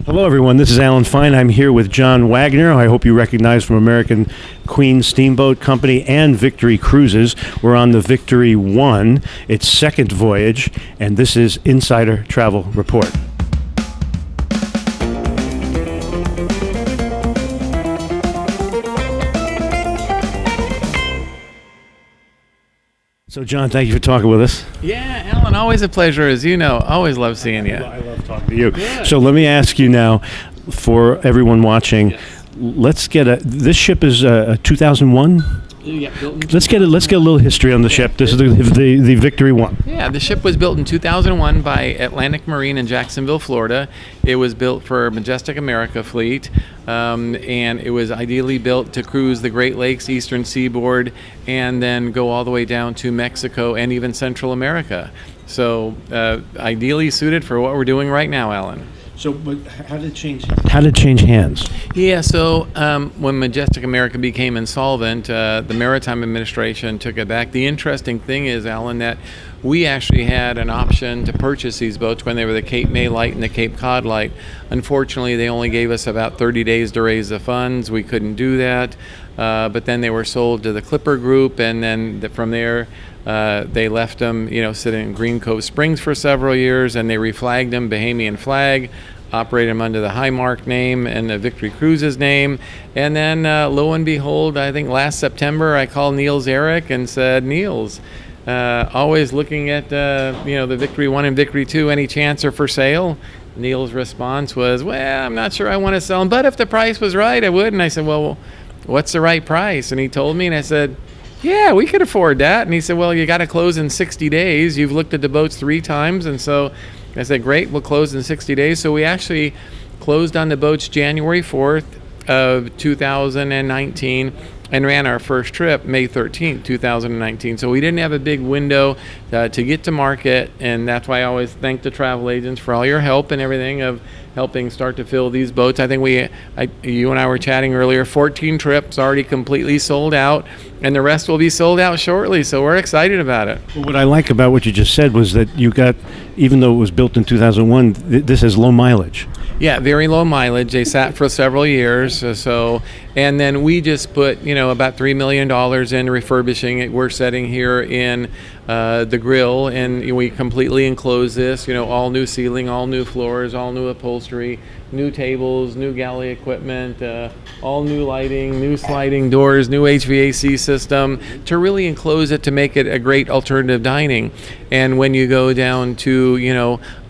Hello, everyone. This is Alan Fine. I'm here with John Waggoner, who I hope you recognize from American Queen Steamboat Company and Victory Cruises. We're on the Victory 1, its second voyage, and this is Insider Travel Report. So, John, thank you for talking with us. Yeah, Alan, always a pleasure, as you know. Always love seeing you. I love talking to you. Good. So let me ask you now, for everyone watching, let's get this ship is a 2001? Yeah, let's get a little history on the ship. This is the Victory 1. Yeah, the ship was built in 2001 by Atlantic Marine in Jacksonville, Florida. It was built for Majestic America fleet, and it was ideally built to cruise the Great Lakes, Eastern Seaboard, and then go all the way down to Mexico and even Central America. So ideally suited for what we're doing right now, Alan. So, but how did it change hands? Yeah, so when Majestic America became insolvent, the Maritime Administration took it back. The interesting thing is, Alan, that we actually had an option to purchase these boats when they were the Cape May Light and the Cape Cod Light. Unfortunately, they only gave us about 30 days to raise the funds. We couldn't do that, but then they were sold to the Clipper Group, and then from there, they left them, sitting in Green Cove Springs for several years, and they reflagged them, Bahamian flag, operated them under the Highmark name and the Victory Cruises name. And then lo and behold, I think last September, I called Niels Eric and said, Niels, always looking at, the Victory 1 and Victory 2, any chance they're for sale? Niels' response was, well, I'm not sure I want to sell them, but if the price was right, I would. And I said, well, what's the right price? And he told me, and I said, yeah, we could afford that. And he said, well, you got to close in 60 days. You've looked at the boats 3 times. And so I said, great, we'll close in 60 days. So we actually closed on the boats January 4th of 2019 and ran our first trip May 13th, 2019. So we didn't have a big window to get to market. And that's why I always thank the travel agents for all your help and everything of helping start to fill these boats. I think you and I were chatting earlier, 14 trips already completely sold out, and the rest will be sold out shortly, so we're excited about it. Well, what I like about what you just said was that you got, even though it was built in 2001, this has low mileage. Yeah, very low mileage. They sat for several years, and then we just put, about $3 million in refurbishing it. We're sitting here in the grill, and we completely enclose this, all new ceiling, all new floors, all new upholstery, new tables, new galley equipment, all new lighting, new sliding doors, new HVAC system to really enclose it to make it a great alternative dining. And when you go down to,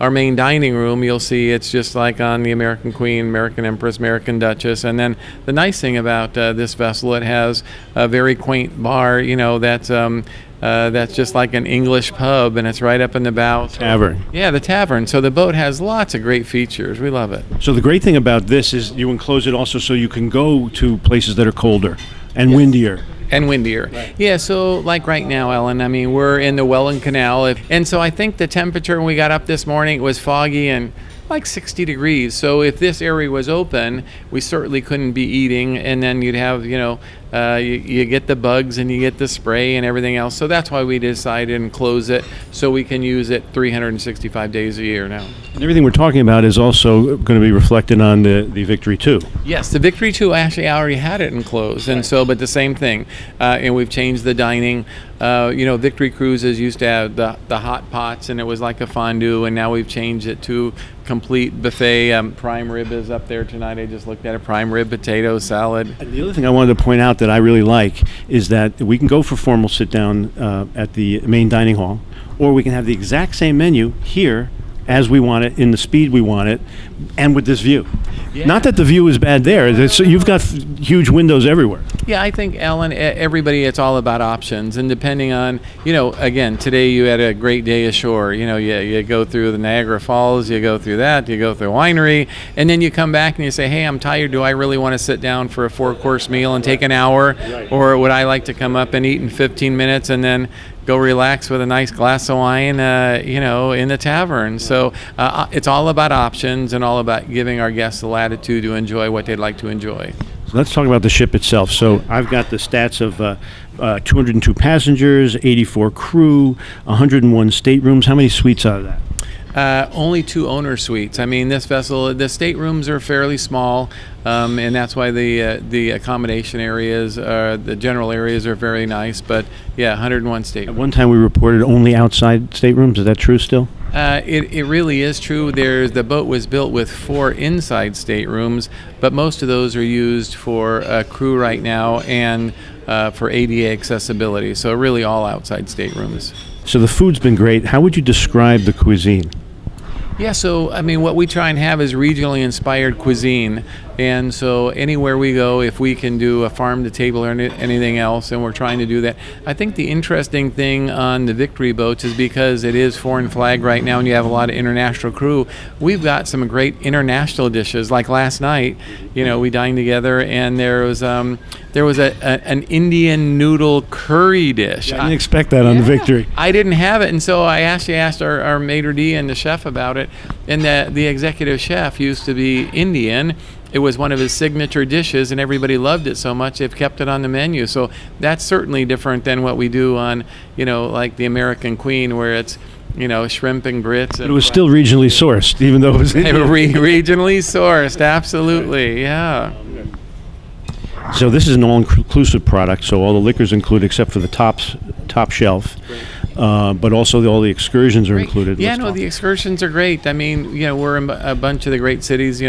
our main dining room, you'll see it's just like on the American Queen, American Empress, American Duchess. And then the nice thing about this vessel, it has a very quaint bar, that's just like an English pub, and it's right up in the bow. Tavern. Yeah, the tavern. So the boat has lots of great features. We love it. So the great thing about this is you enclose it also so you can go to places that are colder and windier. And windier. Right. Yeah, so like right now, Ellen, we're in the Welland Canal. And so I think the temperature when we got up this morning, it was foggy and like 60 degrees. So if this area was open, we certainly couldn't be eating. And then you'd have, you get the bugs and you get the spray and everything else. So that's why we decided and close it so we can use it 365 days a year now. And everything we're talking about is also going to be reflected on the Victory 2. Yes, the Victory 2 actually already had it enclosed, and so, but the same thing. And we've changed the dining. Victory Cruises used to have the hot pots, and it was like a fondue, and now we've changed it to complete buffet. Prime rib is up there tonight. I just looked at a prime rib, potato salad. And the other thing I wanted to point out that I really like is that we can go for formal sit down at the main dining hall, or we can have the exact same menu here as we want it, in the speed we want it, and with this view. Yeah. Not that the view is bad there. So you've got huge windows everywhere. Yeah, I think, Alan, everybody, it's all about options. And depending on, again, today you had a great day ashore. You go through the Niagara Falls, you go through that, you go through a winery, and then you come back and you say, hey, I'm tired. Do I really want to sit down for a 4-course meal and take an hour? Right. Or would I like to come up and eat in 15 minutes and then go relax with a nice glass of wine, in the tavern? So it's all about options and all about giving our guests the latitude to enjoy what they'd like to enjoy. So let's talk about the ship itself. So I've got the stats of 202 passengers, 84 crew, 101 staterooms. How many suites out of that? Only 2 owner suites. I mean, this vessel, the staterooms are fairly small, and that's why the accommodation areas, the general areas are very nice. But yeah, 101 At staterooms. one time, we reported only outside staterooms. Is that true still? It really is true. The boat was built with 4 inside staterooms, but most of those are used for crew right now and for ADA accessibility. So really all outside staterooms. So the food's been great. How would you describe the cuisine? Yeah, so I mean, what we try and have is regionally inspired cuisine, and so anywhere we go, if we can do a farm to table or anything else, and we're trying to do that. I think the interesting thing on the Victory boats is because it is foreign flag right now, and you have a lot of international crew. We've got some great international dishes. Like last night, we dined together, and there was an Indian noodle curry dish. I didn't expect that on the Victory. I didn't have it, and so I actually asked our maitre d' and the chef about it, and the executive chef used to be Indian. It was one of his signature dishes, and everybody loved it so much they've kept it on the menu. So that's certainly different than what we do on, like the American Queen, where it's shrimp and grits. But it was still regionally sourced, even though it was They were regionally sourced, absolutely, yeah. So this is an all-inclusive product, so all the liquor's included except for the top shelf. But also all the excursions are included. Yeah, the excursions are great. I mean, we're in a bunch of the great cities.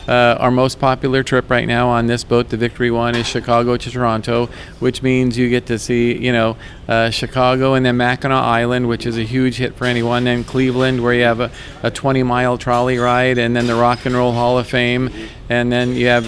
Our most popular trip right now on this boat, the Victory One, is Chicago to Toronto, which means you get to see, Chicago and then Mackinac Island, which is a huge hit for anyone. Then Cleveland, where you have a 20-mile trolley ride, and then the Rock and Roll Hall of Fame, and then you have,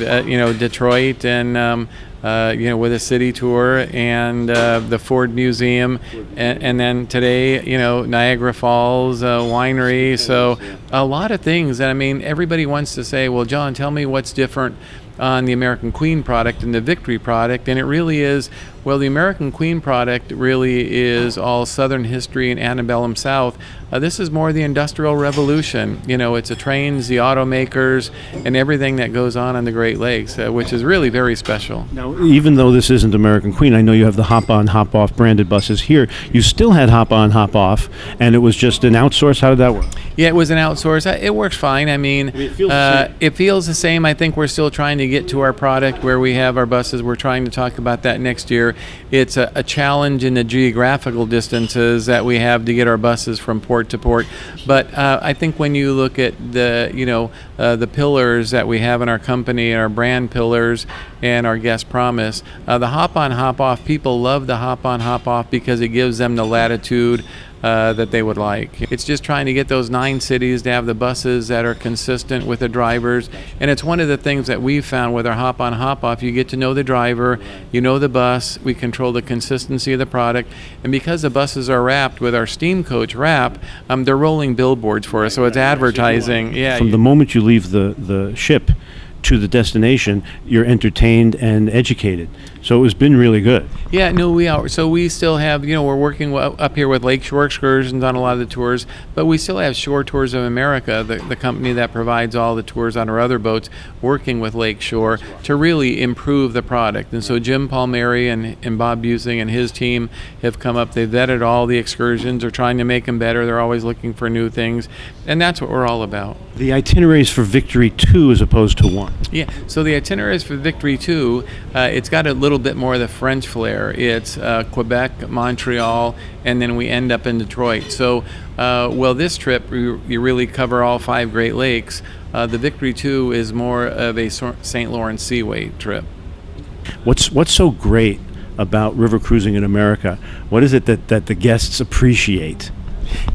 Detroit and. With a city tour and the Ford Museum, and then today, Niagara Falls winery. So a lot of things. And I mean, everybody wants to say, well, John, tell me what's different on the American Queen product and the Victory product. And it really is, well, the American Queen product really is all Southern history and antebellum South. This is more the Industrial Revolution. It's the trains, the automakers, and everything that goes on the Great Lakes, which is really very special. Now, even though this isn't American Queen, I know you have the hop-on, hop-off branded buses here. You still had hop-on, hop-off, and it was just an outsource. How did that work? Yeah, it was an outsource. It works fine. I mean, it feels the same. I think we're still trying to get to our product where we have our buses. We're trying to talk about that next year. It's a challenge in the geographical distances that we have to get our buses from port to port. But I think when you look at the pillars that we have in our company, our brand pillars and our guest promise, the hop-on, hop-off, people love the hop-on, hop-off because it gives them the latitude that they would like. It's just trying to get those 9 cities to have the buses that are consistent with the drivers. And it's one of the things that we've found with our hop-on, hop-off. You get to know the driver, you know the bus, we control the consistency of the product. And because the buses are wrapped with our steam coach wrap, they're rolling billboards for us. So it's advertising. Yeah. From the moment you leave the ship to the destination, you're entertained and educated. So it's been really good. Yeah, no, we are. So we still have, we're working up here with Lakeshore Excursions on a lot of the tours, but we still have Shore Tours of America, the company that provides all the tours on our other boats, working with Lakeshore to really improve the product. And so Jim Palmieri and Bob Busing and his team have come up. They've vetted all the excursions. They're trying to make them better. They're always looking for new things. And that's what we're all about. The itineraries for Victory 2 as opposed to 1. Yeah, so the itineraries for Victory 2, it's got a little bit more of the French flair. It's Quebec, Montreal, and then we end up in Detroit. So, this trip, you really cover all 5 Great Lakes. The Victory 2 is more of a St. Lawrence Seaway trip. What's so great about river cruising in America? What is it that the guests appreciate?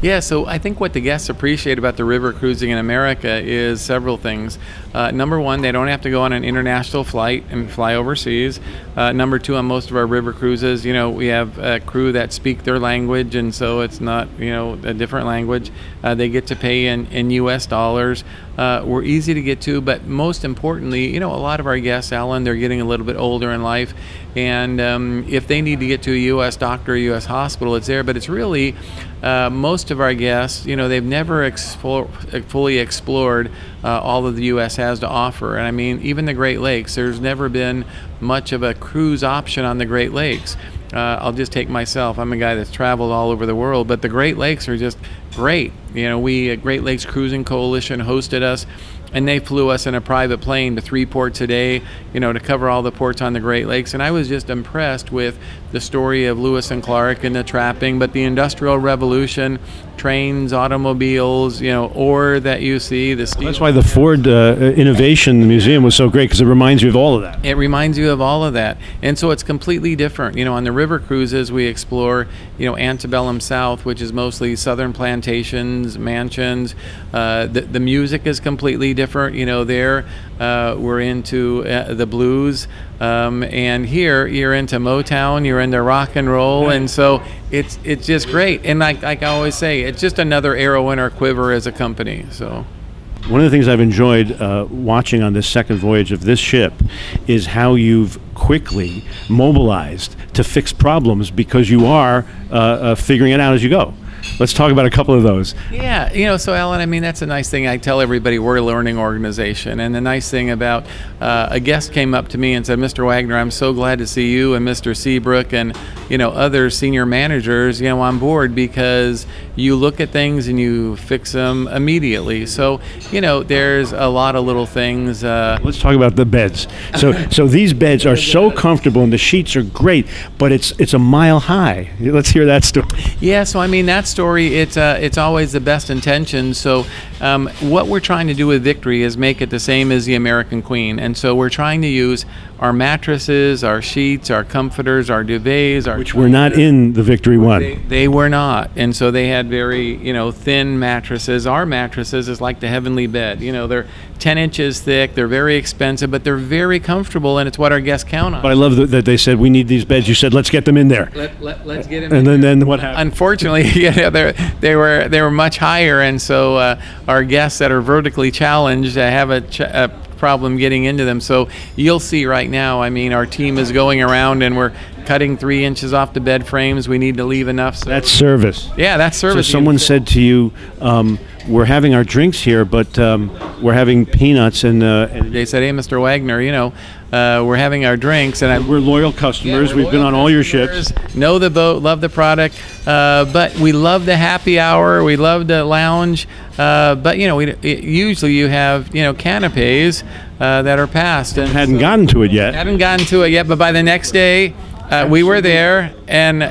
Yeah, so I think what the guests appreciate about the river cruising in America is several things. Number one, they don't have to go on an international flight and fly overseas. Number two, on most of our river cruises, we have a crew that speak their language, and so it's not, a different language. They get to pay in U.S. dollars. We're easy to get to, but most importantly, a lot of our guests, Alan, they're getting a little bit older in life, and if they need to get to a U.S. doctor or U.S. hospital, it's there, but it's really most of our guests, they've never fully explored all of the U.S. has to offer. And I mean, even the Great Lakes, there's never been much of a cruise option on the Great Lakes. I'll just take myself. I'm a guy that's traveled all over the world, but the Great Lakes are just great. We Great Lakes Cruising Coalition hosted us, and they flew us in a private plane to 3 ports a day, to cover all the ports on the Great Lakes. And I was just impressed with the story of Lewis and Clark and the trapping, but the Industrial Revolution, trains, automobiles, ore that you see, the steel. That's why the Ford Innovation Museum was so great, because it reminds you of all of that. It reminds you of all of that. And so it's completely different. On the river cruises, we explore, antebellum South, which is mostly southern plantations, mansions. The music is completely different. There we're into the blues. And here you're into Motown, you're into rock and roll. And so it's just great. And like I always say, it's just another arrow in our quiver as a company. So. One of the things I've enjoyed watching on this second voyage of this ship is how you've quickly mobilized to fix problems, because you are figuring it out as you go. Let's talk about a couple of those. Yeah, so Alan, that's a nice thing. I tell everybody we're a learning organization, and the nice thing about a guest came up to me and said, Mr. Waggoner, I'm so glad to see you and Mr. Seabrook and other senior managers on board, because you look at things and you fix them immediately. So there's a lot of little things. Let's talk about the beds. So these beds are so comfortable and the sheets are great, but it's a mile high. Let's hear that story. Yeah, so that story, it's always the best intentions. So what we're trying to do with Victory is make it the same as the American Queen. And so we're trying to use our mattresses, our sheets, our comforters, our duvets, which were not in the Victory one. They were not. And so they had very, thin mattresses. Our mattresses is like the heavenly bed. They're 10 inches thick. They're very expensive, but they're very comfortable, and it's what our guests count on. But I love that they said, we need these beds. You said, let's get them in there. Let's get them in there. And then what happened? Unfortunately, they were much higher, and so our guests that are vertically challenged have a problem getting into them. So you'll see right now, our team is going around and we're cutting 3 inches off the bed frames. We need to leave enough. So that's service. Yeah, that's service. So someone said to you, we're having our drinks here, but we're having peanuts and they said, hey, Mr. Waggoner, we're having our drinks, and we're loyal customers. We've been on all your ships. Know the boat, love the product, but we love the happy hour. We love the lounge, but usually you have canapes that are passed, and hadn't gotten to it yet. But by the next day. We were there, and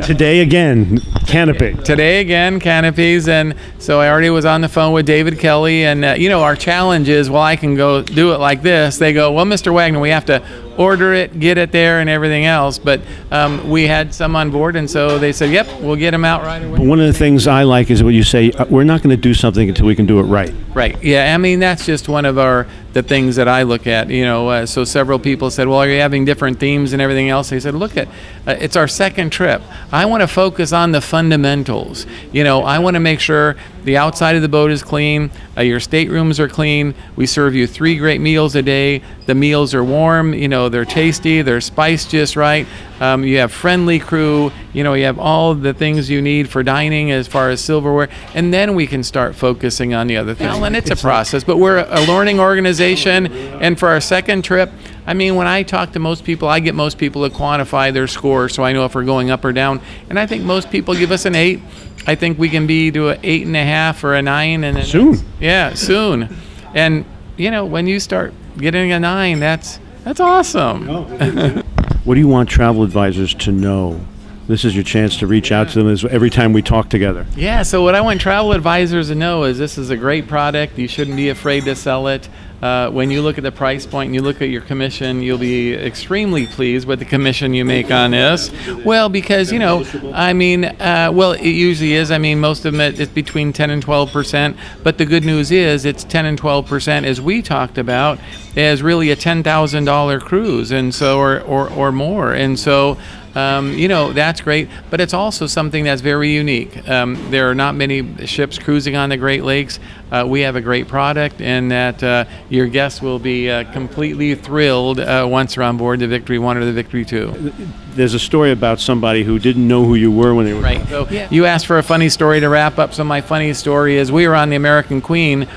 today again, canopy. Today again, canopies, and so I already was on the phone with David Kelly, and our challenge is, well, I can go do it like this. They go, well, Mr. Waggoner, we have to order it, get it there, and everything else. But we had some on board, and so they said, yep, we'll get them out right away. One of the things I like is what you say, we're not going to do something until we can do it right. Right. Yeah, that's just one of the things that I look at. So several people said, well, are you having different themes and everything else? They said, look, it's our second trip. I want to focus on the fundamentals. I want to make sure the outside of the boat is clean, your staterooms are clean. We serve you 3 great meals a day. The meals are warm, they're tasty, they're spiced just right. You have friendly crew, you have all the things you need for dining as far as silverware, and then we can start focusing on the other things. And it's a process, but we're a learning organization, and for our second trip, when I talk to most people, I get most people to quantify their score so I know if we're going up or down, and I think most people give us an 8. I think we can be to an 8.5 or a 9, and then soon. Yeah, soon. And when you start getting a 9, that's awesome. What do you want travel advisors to know? This is your chance to reach out to them every time we talk together. Yeah, so what I want travel advisors to know is this is a great product. You shouldn't be afraid to sell it. When you look at the price point and you look at your commission, you'll be extremely pleased with the commission you make on this. Well, because, well, it usually is. Most of it is between 10 and 12%. But the good news is it's 10 and 12%, as we talked about, as really a $10,000 cruise, and so or more. And so that's great, but it's also something that's very unique. There are not many ships cruising on the Great Lakes. We have a great product, and that your guests will be completely thrilled once they're on board the Victory 1 or the Victory 2. There's a story about somebody who didn't know who you were when they were right. So you asked for a funny story to wrap up. So my funny story is we were on the American Queen,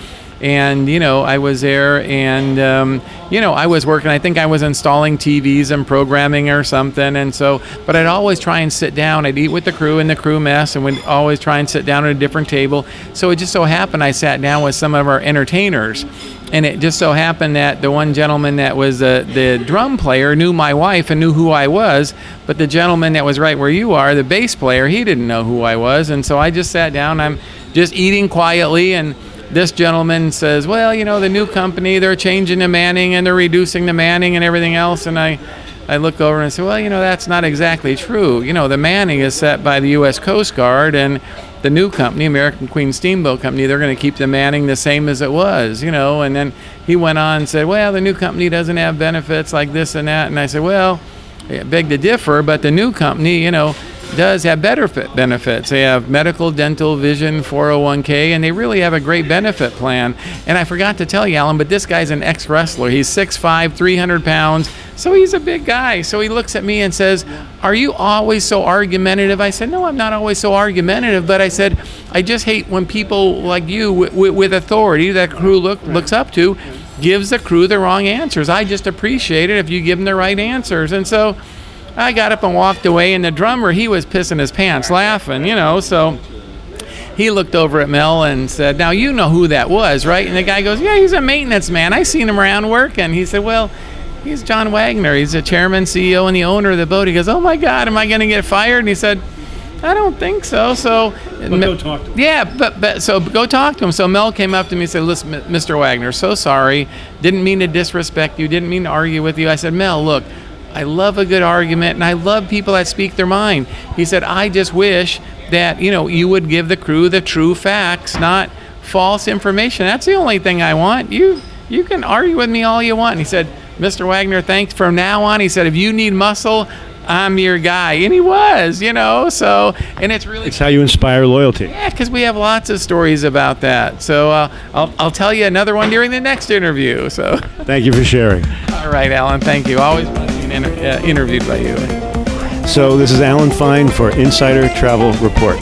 And, I was there, and, I was working. I think I was installing TVs and programming or something. And so, but I'd always try and sit down. I'd eat with the crew in the crew mess, and we'd always try and sit down at a different table. So it just so happened I sat down with some of our entertainers. And it just so happened that the one gentleman that was the drum player knew my wife and knew who I was. But the gentleman that was right where you are, the bass player, he didn't know who I was. And so I just sat down. I'm just eating quietly, and this gentleman says, well, the new company, they're changing the manning and they're reducing the manning and everything else. And I look over and I say, well, that's not exactly true. The manning is set by the U.S. Coast Guard, and the new company, American Queen Steamboat Company, they're going to keep the manning the same as it was, And then he went on and said, well, the new company doesn't have benefits like this and that. And I said, well, I beg to differ, but the new company, does have better benefits. They have medical, dental, vision, 401k, and they really have a great benefit plan. And I forgot to tell you, Alan, but this guy's an ex-wrestler. He's 6'5", 300 pounds, so he's a big guy. So he looks at me and says, are you always so argumentative? I said, no, I'm not always so argumentative, but I said, I just hate when people like you with authority that crew looks up to gives the crew the wrong answers. I just appreciate it if you give them the right answers. And so I got up and walked away, and the drummer, he was pissing his pants laughing, so he looked over at Mel and said, now you know who that was, right? And the guy goes, yeah, he's a maintenance man. I seen him around working. He said, well, he's John Waggoner. He's the chairman, CEO, and the owner of the boat. He goes, oh my God, am I going to get fired? And he said, I don't think so. But go talk to him. Yeah, but so go talk to him. So Mel came up to me and said, listen, Mr. Waggoner, so sorry. Didn't mean to disrespect you. Didn't mean to argue with you. I said, Mel, look, I love a good argument, and I love people that speak their mind. He said, I just wish that, you would give the crew the true facts, not false information. That's the only thing I want. You can argue with me all you want. And he said, Mr. Waggoner, thanks. From now on, he said, if you need muscle, I'm your guy. And he was, so, and it's how you inspire loyalty. Yeah, because we have lots of stories about that. So I'll tell you another one during the next interview. So thank you for sharing. All right, Alan, thank you. Always fun being interviewed by you. So this is Alan Fine for Insider Travel Report.